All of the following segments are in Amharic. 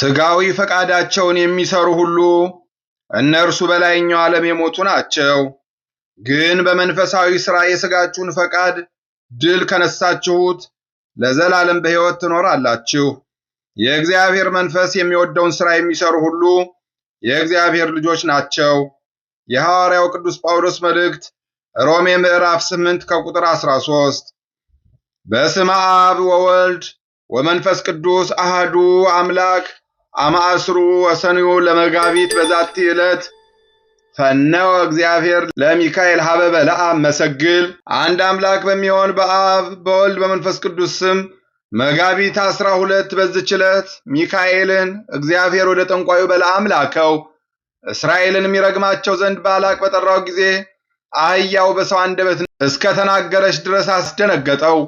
ሥጋዊ ፈቃዳቸውን የሚሰሩ ሁሉ እነርሱ በላይኛው ዓለም የሞቱ ናቸው። ግን በመንፈሳዊ ሥራ የሥጋችሁን ፈቃድ ድል ከነሳችሁት ለዘላለም በሕይወት ትኖራላችሁ። የእግዚአብሔር መንፈስ የሚወደውን ሥራ የሚሰሩ ሁሉ የእግዚአብሔር ልጆች ናቸው። የሐዋርያው ቅዱስ ጳውሎስ መልእክት ሮሜ ምዕራፍ 8 ከቁጥር 13። በስመ አብ ወወልድ ወመንፈስ ቅዱስ አሃዱ አምላክ አማእስሩ ወሰንዩ ለመጋቢት በዛቲ ዕለት ፈነወ እግዚአብሔር ለሚካኤል ሀበበ ለአብ መሰግል። አንድ አምላክ በሚሆን በአብ በወልድ በመንፈስ ቅዱስ ስም መጋቢት 12 በዚች ዕለት ሚካኤልን እግዚአብሔር ወደ ጠንቋዩ በለዓም ላከው። እስራኤልን የሚረግማቸው ዘንድ ባላቅ በጠራው ጊዜ አህያው በሰው አንደበት እስከ ተናገረች ድረስ አስደነገጠው።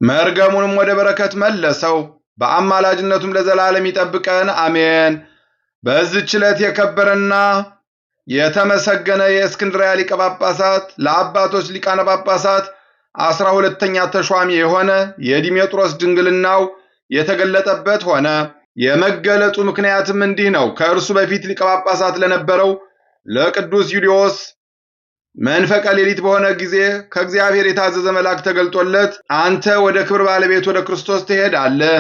መርገሙንም ወደ በረከት መለሰው። በአማላጅነቱም ለዘላለም ይጠብቀን አሜን። በዚህች ዕለት የከበረና የተመሰገነ የእስክንድርያ ሊቀ ጳጳሳት ለአባቶች ሊቃነ ጳጳሳት 12ኛ ተሿሚ የሆነ የዲሜጥሮስ ድንግልናው የተገለጠበት ሆነ። የመገለጡ ምክንያትም እንዲህ ነው። ከእርሱ በፊት ሊቀ ጳጳሳት ለነበረው ለቅዱስ ዩልዮስ መንፈቀ ሌሊት በሆነ ጊዜ ከእግዚአብሔር የታዘዘ መልአክ ተገልጦለት አንተ ወደ ክብር ባለቤት ወደ ክርስቶስ ትሄዳለህ።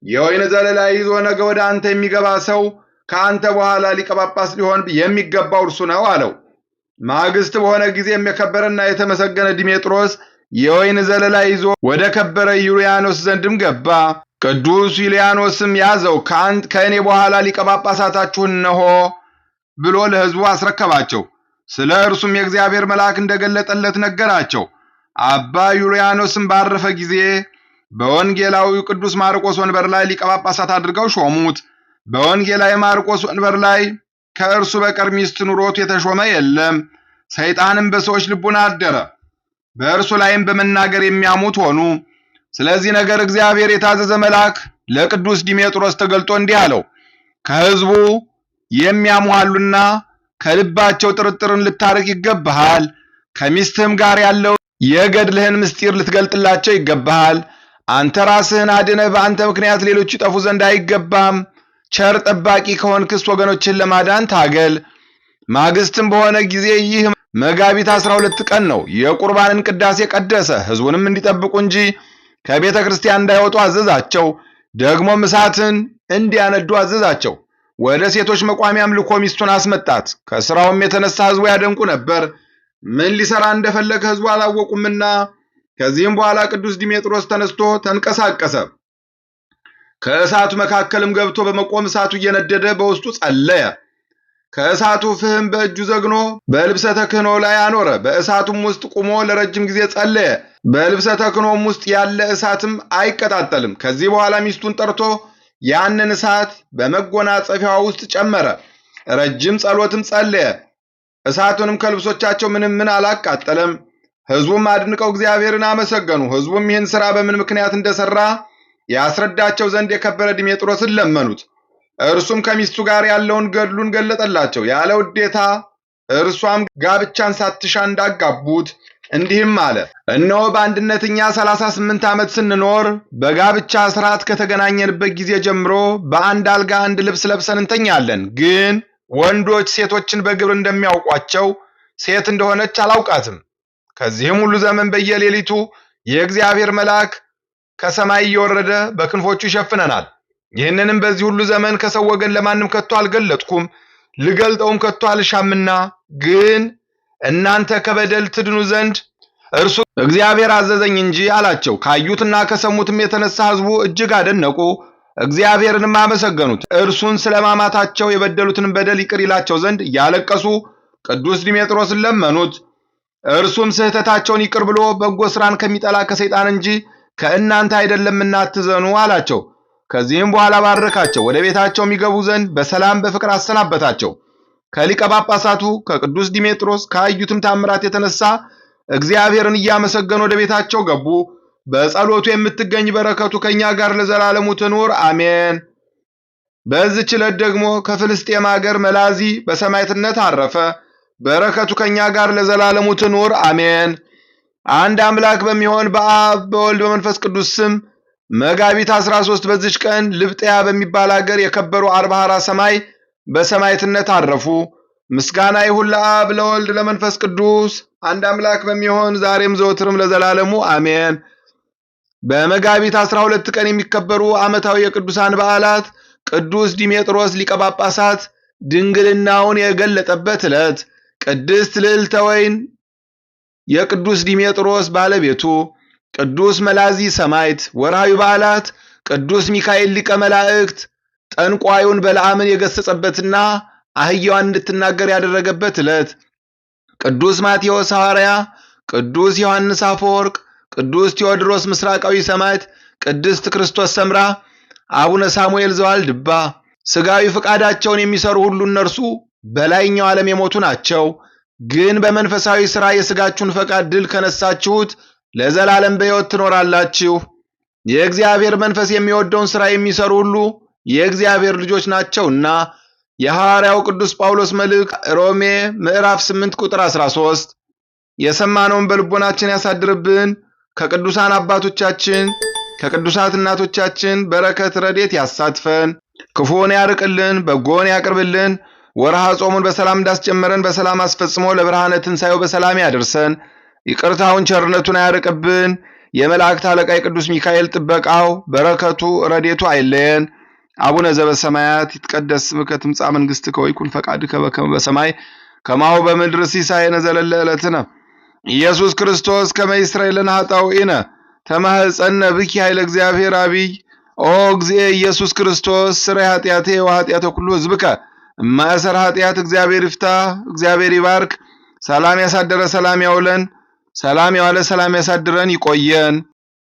የወይን ዘለላ ይዞ ነገ ወደ አንተ የሚገባ ሰው ከአንተ በኋላ ሊቀ ጳጳስ ሊሆን የሚገባው እርሱ ነው አለው። ማግስት በሆነ ጊዜም የከበረና የተመሰገነ ዲሜጥሮስ የወይን ዘለላ ይዞ ወደ ከበረ ዩልያኖስ ዘንድም ገባ። ቅዱስ ዩልያኖስም ያዘው፣ ከእኔ በኋላ ሊቀ ጳጳሳታችሁ እነሆ ብሎ ለሕዝቡ አስረከባቸው። ስለ እርሱም የእግዚአብሔር መልአክ እንደገለጠለት ነገራቸው። አባ ዩልያኖስም ባረፈ ጊዜ በወንጌላዊው ቅዱስ ማርቆስ ወንበር ላይ ሊቀ ጳጳሳት አድርገው ሾሙት። በወንጌላዊ ማርቆስ ወንበር ላይ ከእርሱ በቀር ሚስት ኑሮት የተሾመ የለም። ሰይጣንም በሰዎች ልቡና አደረ፣ በእርሱ ላይም በመናገር የሚያሙት ሆኑ። ስለዚህ ነገር እግዚአብሔር የታዘዘ መልአክ ለቅዱስ ዲሜጥሮስ ተገልጦ እንዲህ አለው፣ ከሕዝቡ የሚያሙሃሉና ከልባቸው ጥርጥርን ልታርቅ ይገባሃል። ከሚስትህም ጋር ያለው የገድልህን ምስጢር ልትገልጥላቸው ይገባሃል። አንተ ራስህን አድነህ በአንተ ምክንያት ሌሎች ይጠፉ ዘንድ አይገባም። ቸር ጠባቂ ከሆንክስ ወገኖችን ለማዳን ታገል። ማግስትም በሆነ ጊዜ ይህ መጋቢት 12 ቀን ነው። የቁርባንን ቅዳሴ ቀደሰ። ሕዝቡንም እንዲጠብቁ እንጂ ከቤተ ክርስቲያን እንዳይወጡ አዘዛቸው። ደግሞም እሳትን እንዲያነዱ አዘዛቸው። ወደ ሴቶች መቋሚያም ልኮ ሚስቱን አስመጣት። ከሥራውም የተነሳ ሕዝቡ ያደንቁ ነበር። ምን ሊሰራ እንደፈለገ ሕዝቡ አላወቁምና። ከዚህም በኋላ ቅዱስ ዲሜጥሮስ ተነስቶ ተንቀሳቀሰ። ከእሳቱ መካከልም ገብቶ በመቆም እሳቱ እየነደደ በውስጡ ጸለየ። ከእሳቱ ፍህም በእጁ ዘግኖ በልብሰ ተክህኖ ላይ አኖረ። በእሳቱም ውስጥ ቁሞ ለረጅም ጊዜ ጸለየ። በልብሰ ተክህኖም ውስጥ ያለ እሳትም አይቀጣጠልም። ከዚህ በኋላ ሚስቱን ጠርቶ ያንን እሳት በመጎናጸፊያዋ ውስጥ ጨመረ። ረጅም ጸሎትም ጸለየ። እሳቱንም ከልብሶቻቸው ምንም አላቃጠለም። ሕዝቡም አድንቀው እግዚአብሔርን አመሰገኑ። ሕዝቡም ይህን ሥራ በምን ምክንያት እንደሰራ ያስረዳቸው ዘንድ የከበረ ዲሜጥሮስን ለመኑት። እርሱም ከሚስቱ ጋር ያለውን ገድሉን ገለጠላቸው ያለ ውዴታ፣ እርሷም ጋብቻን ሳትሻ እንዳጋቡት። እንዲህም አለ፣ እነሆ በአንድነት እኛ 38 ዓመት ስንኖር በጋብቻ ሥርዓት ከተገናኘንበት ጊዜ ጀምሮ በአንድ አልጋ አንድ ልብስ ለብሰን እንተኛለን። ግን ወንዶች ሴቶችን በግብር እንደሚያውቋቸው ሴት እንደሆነች አላውቃትም። ከዚህም ሁሉ ዘመን በየሌሊቱ የእግዚአብሔር መልአክ ከሰማይ እየወረደ በክንፎቹ ይሸፍነናል። ይህንንም በዚህ ሁሉ ዘመን ከሰው ወገን ለማንም ከቶ አልገለጥኩም፣ ልገልጠውም ከቶ አልሻምና። ግን እናንተ ከበደል ትድኑ ዘንድ እርሱ እግዚአብሔር አዘዘኝ እንጂ አላቸው። ካዩትና ከሰሙትም የተነሳ ሕዝቡ እጅግ አደነቁ፣ እግዚአብሔርንም አመሰገኑት። እርሱን ስለማማታቸው የበደሉትን በደል ይቅር ይላቸው ዘንድ እያለቀሱ ቅዱስ ዲሜጥሮስን ለመኑት። እርሱም ስህተታቸውን ይቅር ብሎ በጎ ሥራን ከሚጠላ ከሰይጣን እንጂ ከእናንተ አይደለምና አትዘኑ አላቸው። ከዚህም በኋላ ባረካቸው። ወደ ቤታቸው የሚገቡ ዘንድ በሰላም በፍቅር አሰናበታቸው። ከሊቀ ጳጳሳቱ ከቅዱስ ዲሜጥሮስ ካዩትም ታምራት የተነሳ እግዚአብሔርን እያመሰገኑ ወደ ቤታቸው ገቡ። በጸሎቱ የምትገኝ በረከቱ ከኛ ጋር ለዘላለሙ ትኑር አሜን። በዚህች ዕለት ደግሞ ከፍልስጤም ሀገር መላዚ በሰማዕትነት አረፈ። በረከቱ ከኛ ጋር ለዘላለሙ ትኑር አሜን። አንድ አምላክ በሚሆን በአብ በወልድ በመንፈስ ቅዱስ ስም መጋቢት 13 በዚች ቀን ልብጥያ በሚባል ሀገር የከበሩ 40 ሰማይ በሰማዕትነት አረፉ። ምስጋና ይሁን ለአብ ለወልድ ለመንፈስ ቅዱስ አንድ አምላክ በሚሆን ዛሬም ዘወትርም ለዘላለሙ አሜን። በመጋቢት 12 ቀን የሚከበሩ ዓመታዊ የቅዱሳን በዓላት ቅዱስ ዲሜጥሮስ ሊቀ ጳጳሳት ድንግልናውን የገለጠበት ዕለት፣ ቅድስት ልዕልተ ወይን የቅዱስ ዲሜጥሮስ ባለቤቱ፣ ቅዱስ መላዚ ሰማዕት። ወርሃዊ በዓላት ቅዱስ ሚካኤል ሊቀ መላእክት ጠንቋዩን በለዓምን የገሰጸበትና አህያዋን እንድትናገር ያደረገበት ዕለት፣ ቅዱስ ማቴዎስ ሐዋርያ፣ ቅዱስ ዮሐንስ አፈወርቅ፣ ቅዱስ ቴዎድሮስ ምስራቃዊ ሰማዕት፣ ቅድስት ክርስቶስ ሰምራ፣ አቡነ ሳሙኤል ዘዋልድባ። ሥጋዊ ፍቃዳቸውን የሚሰሩ ሁሉ እነርሱ በላይኛው ዓለም የሞቱ ናቸው። ግን በመንፈሳዊ ሥራ የሥጋችሁን ፈቃድ ድል ከነሳችሁት ለዘላለም በሕይወት ትኖራላችሁ። የእግዚአብሔር መንፈስ የሚወደውን ሥራ የሚሰሩ ሁሉ የእግዚአብሔር ልጆች ናቸውና። የሐዋርያው ቅዱስ ጳውሎስ መልእክት ሮሜ ምዕራፍ 8 ቁጥር 13። የሰማነውን በልቦናችን ያሳድርብን። ከቅዱሳን አባቶቻችን ከቅዱሳት እናቶቻችን በረከት ረድኤት ያሳትፈን። ክፉውን ያርቅልን፣ በጎን ያቅርብልን። ወርሃ ጾሙን በሰላም እንዳስጀመረን በሰላም አስፈጽሞ ለብርሃነ ትንሣኤው በሰላም ያደርሰን። ይቅርታውን ቸርነቱን አያርቅብን። የመላእክት አለቃ የቅዱስ ሚካኤል ጥበቃው በረከቱ ረድኤቱ አይለየን። አቡነ ዘበሰማያት ይትቀደስ ስምከ ትምጻእ መንግሥትከ ወይኩን ፈቃድከ በከመ በሰማይ ከማሁ በምድር ሲሳየነ ዘለለ ዕለትነ ኢየሱስ ክርስቶስ ከመ ይስረይ ለነ ኃጣውኢነ ተማኅፀነ ብኪ ኃይለ እግዚአብሔር አብይ ኦ እግዚእ ኢየሱስ ክርስቶስ ስረይ ኃጢአቴ ወኃጢአተ ኩሉ ሕዝብከ እማእሰር ኃጢአት እግዚአብሔር ይፍታ። እግዚአብሔር ይባርክ። ሰላም ያሳደረ ሰላም ያውለን። ሰላም ያዋለ ሰላም ያሳድረን። ይቆየን።